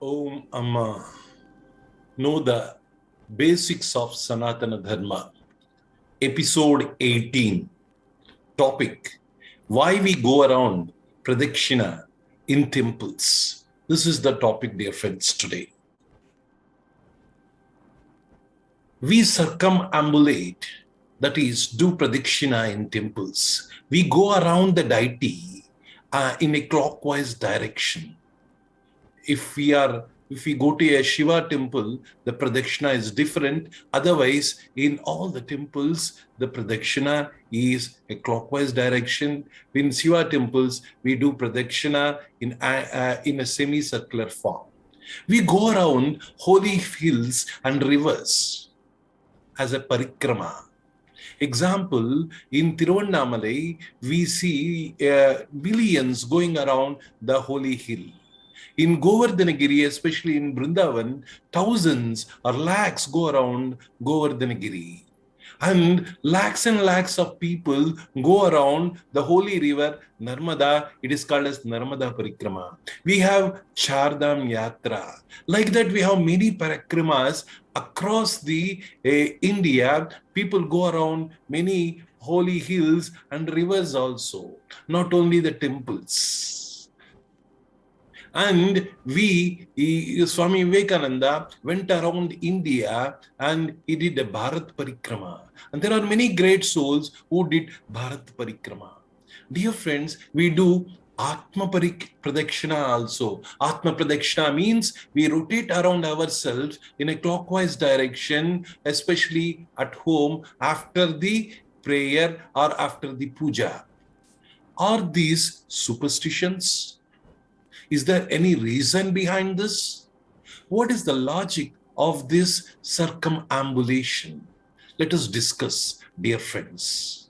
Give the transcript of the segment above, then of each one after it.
Om Amma. Know the basics of Sanatana Dharma. Episode 18. Topic: Why we go around Pradakshina in temples. This is the topic, dear friends, today. We circumambulate, that is, do Pradakshina in temples. We go around the deity in a clockwise direction. If we go to a Shiva temple, the Pradakshina is different. Otherwise, in all the temples, the Pradakshina is a clockwise direction. In Shiva temples, we do Pradakshina in a semicircular form. We go around holy hills and rivers as a parikrama. Example, in Tiruvannamalai, we see millions going around the holy hill. In Govardhanagiri, especially in Vrindavan, thousands or lakhs go around Govardhanagiri. And lakhs of people go around the holy river Narmada. It is called as Narmada Parikrama. We have Chardham Yatra. Like that, we have many parikramas across the India. People go around many holy hills and rivers also, not only the temples. And Swami Vivekananda went around India and he did a Bharat Parikrama. And there are many great souls who did Bharat Parikrama. Dear friends, we do Atma Pradakshina also. Atma Pradakshina means we rotate around ourselves in a clockwise direction, especially at home after the prayer or after the puja. Are these superstitions? Is there any reason behind this? What is the logic of this circumambulation? Let us discuss, dear friends.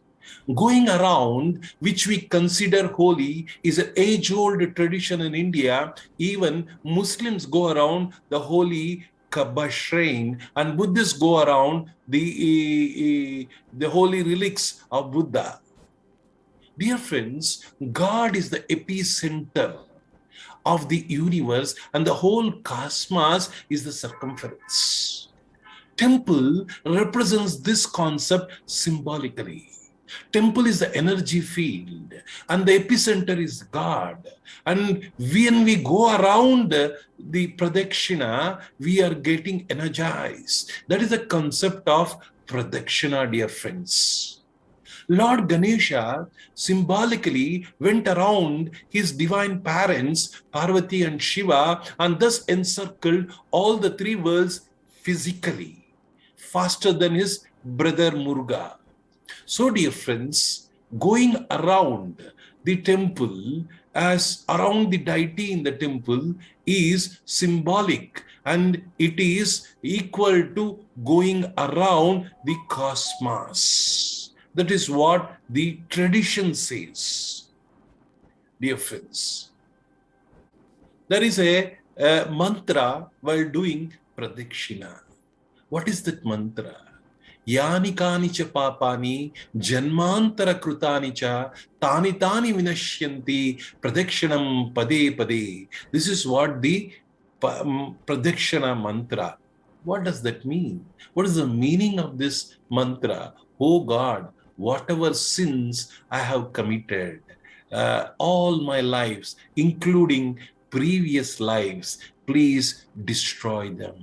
Going around, which we consider holy, is an age-old tradition in India. Even Muslims go around the holy Kaaba shrine, and Buddhists go around the holy relics of Buddha. Dear friends, God is the epicenter of the universe, and the whole cosmos is the circumference. Temple represents this concept symbolically. Temple is the energy field, and the epicenter is God. And when we go around the Pradakshina, we are getting energized. That is the concept of Pradakshina, dear friends. Lord Ganesha symbolically went around his divine parents, Parvati and Shiva, and thus encircled all the three worlds physically, faster than his brother Muruga. So, dear friends, going around the temple as around the deity in the temple is symbolic, and it is equal to going around the cosmos. That is what the tradition says, dear friends. There is a mantra while doing Pradakshina. What is that mantra? Yani kani cha papani janmantara krutani cha tani vinashyanti pradakshinam pade pade. This is what the Pradakshina mantra. What does that mean? What is the meaning of this mantra? Oh God, whatever sins I have committed, all my lives, including previous lives, please destroy them.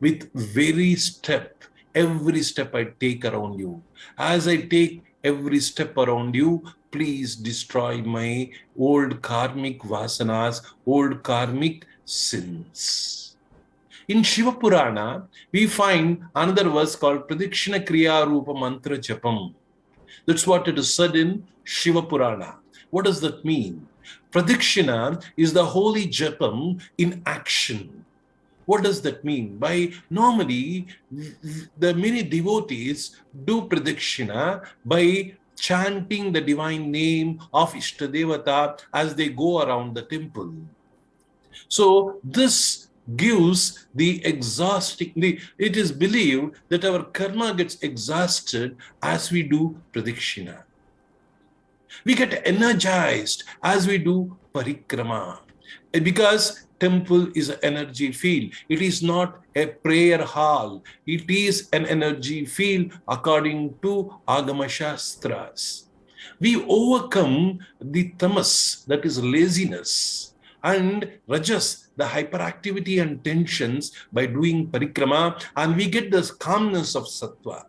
With every step I take around you. As I take every step around you, please destroy my old karmic vasanas, old karmic sins. In Shiva Purana, we find another verse called Pradakshina Kriya Rupa Mantra Japam. That's what it is said in Shiva Purana. What does that mean? Pradakshina is the holy japam in action. What does that mean? Normally, the many devotees do Pradakshina by chanting the divine name of Ishtadevata as they go around the temple. So this gives the exhausting, it is believed that our karma gets exhausted as we do Pradakshina. We get energized as we do Parikrama. Because temple is an energy field. It is not a prayer hall. It is an energy field according to Agama Shastras. We overcome the tamas, that is laziness, and rajas, the hyperactivity and tensions, by doing parikrama, and we get this calmness of sattva.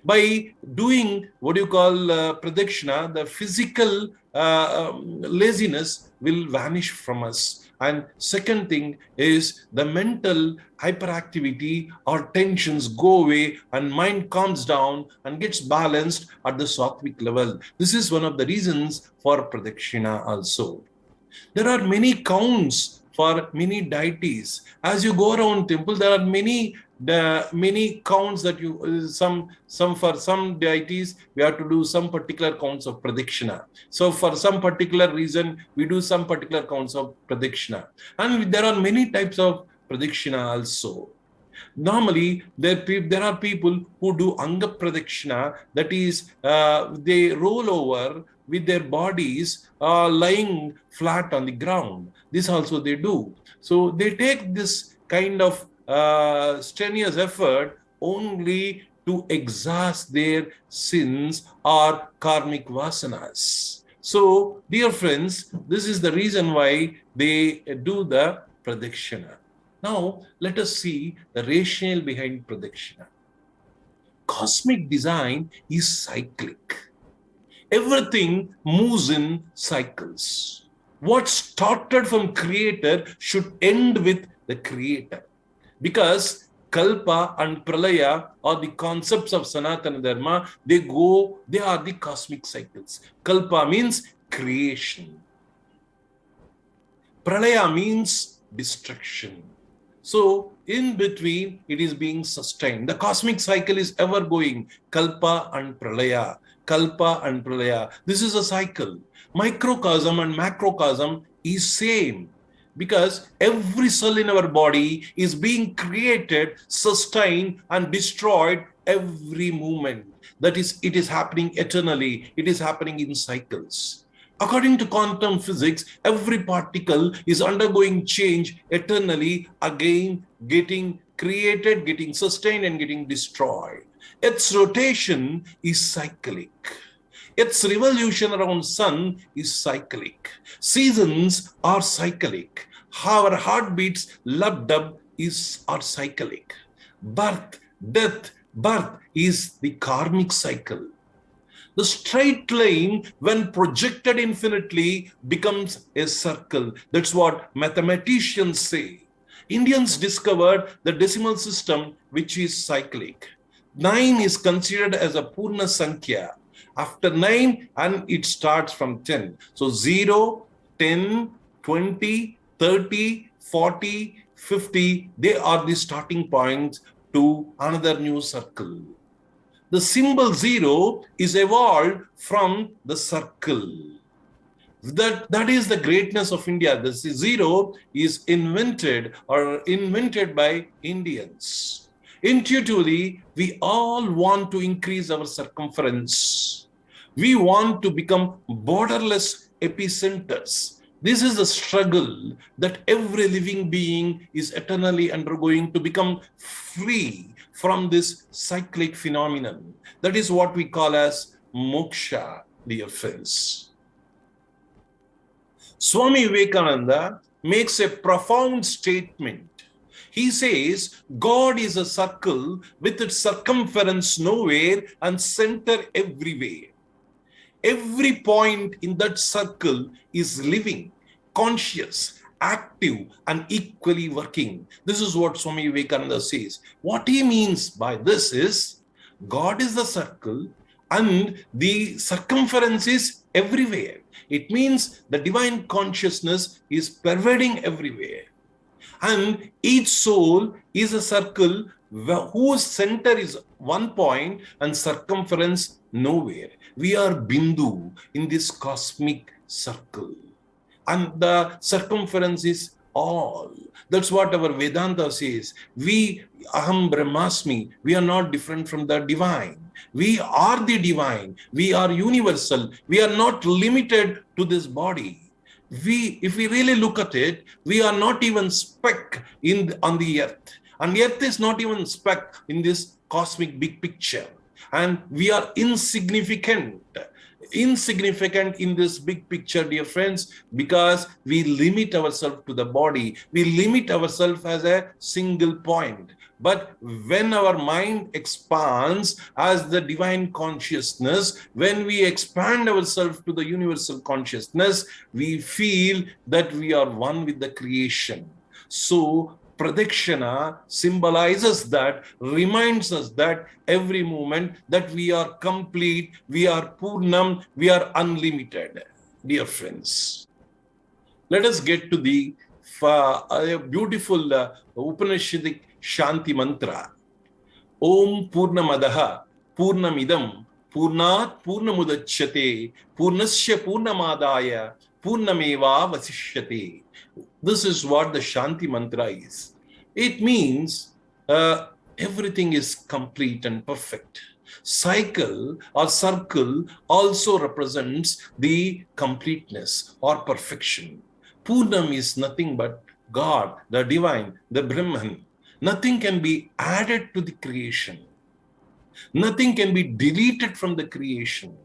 By doing what you call pradakshina, the physical laziness will vanish from us. And second thing is the mental hyperactivity or tensions go away and mind calms down and gets balanced at the sattvic level. This is one of the reasons for pradakshina also. There are many counts for many deities. As you go around temple, there are many counts that you some for some deities we have to do some particular counts of pradakshina. So for some particular reason we do some particular counts of pradakshina, and there are many types of pradakshina also. Normally, there are people who do anga pradakshina, that is, they roll over with their bodies lying flat on the ground. This also they do. So they take this kind of strenuous effort only to exhaust their sins or karmic vasanas. So, dear friends, this is the reason why they do the pradakshina. Now, let us see the rationale behind pradakshina. Cosmic design is cyclic. Everything moves in cycles. What started from creator should end with the creator. Because kalpa and pralaya are the concepts of Sanatana Dharma. They are the cosmic cycles. Kalpa means creation. Pralaya means destruction. So, in between, it is being sustained. The cosmic cycle is ever going. Kalpa and pralaya. Kalpa and pralaya. This is a cycle. Microcosm and macrocosm is same, because every cell in our body is being created, sustained, and destroyed every moment. That is, it is happening eternally. It is happening in cycles. According to quantum physics, every particle is undergoing change eternally, again getting created, getting sustained, and getting destroyed. Its rotation is cyclic. Its revolution around sun is cyclic. Seasons are cyclic. Our heartbeats, love-dub, are cyclic. Birth, death, birth is the karmic cycle. The straight line, when projected infinitely, becomes a circle. That's what mathematicians say. Indians discovered the decimal system, which is cyclic. 9 is considered as a Purna Sankhya. After 9, and it starts from 10. So 0, 10, 20, 30, 40, 50, they are the starting points to another new circle. The symbol 0 is evolved from the circle. That is the greatness of India. The 0 is invented by Indians. Intuitively, we all want to increase our circumference. We want to become borderless epicenters. This is the struggle that every living being is eternally undergoing, to become free from this cyclic phenomenon. That is what we call as moksha, dear friends. Swami Vivekananda makes a profound statement. He says, God is a circle with its circumference nowhere and center everywhere. Every point in that circle is living, conscious, active, and equally working. This is what Swami Vivekananda says. What he means by this is, God is the circle and the circumference is everywhere. It means the divine consciousness is pervading everywhere. And each soul is a circle whose center is one point and circumference nowhere. We are Bindu in this cosmic circle. And the circumference is all. That's what our Vedanta says. We, Aham Brahmasmi, we are not different from the divine. We are the divine. We are universal. We are not limited to this body. if we really look at it, we are not even speck on the earth. And earth is not even speck in this cosmic big picture. And we are insignificant in this big picture, dear friends, because we limit ourselves to the body. We limit ourselves as a single point. But when our mind expands as the divine consciousness, when we expand ourselves to the universal consciousness, we feel that we are one with the creation. So Pradakshina symbolizes that, reminds us that every moment that we are complete, we are Purnam, we are unlimited. Dear friends, let us get to the beautiful Upanishadic Shanti mantra. Om Purnamadaha Purnamidam Purnat Purnamudachyate Purnasya Purnamadaya Purnameva Vasishyate. This is what the Shanti mantra is. It means everything is complete and perfect. Cycle or circle also represents the completeness or perfection. Purnam is nothing but God, the divine, the Brahman. Nothing can be added to the creation. Nothing can be deleted from the creation.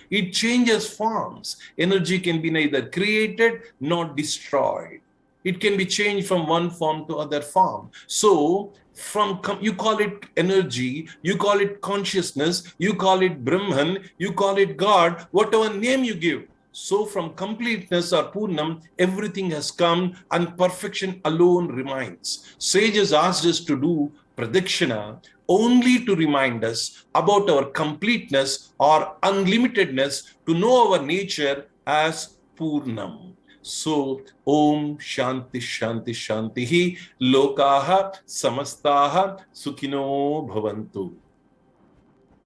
It changes forms. Energy can be neither created nor destroyed. It can be changed from one form to other form. So, you call it energy, you call it consciousness, you call it Brahman, you call it God, whatever name you give. So, from completeness or Purnam, everything has come and perfection alone remains. Sages asked us to do Pradakshina only to remind us about our completeness or unlimitedness, to know our nature as Purnam. So, Om Shanti Shanti Shanti Lokaha Samastaha Sukhino Bhavantu.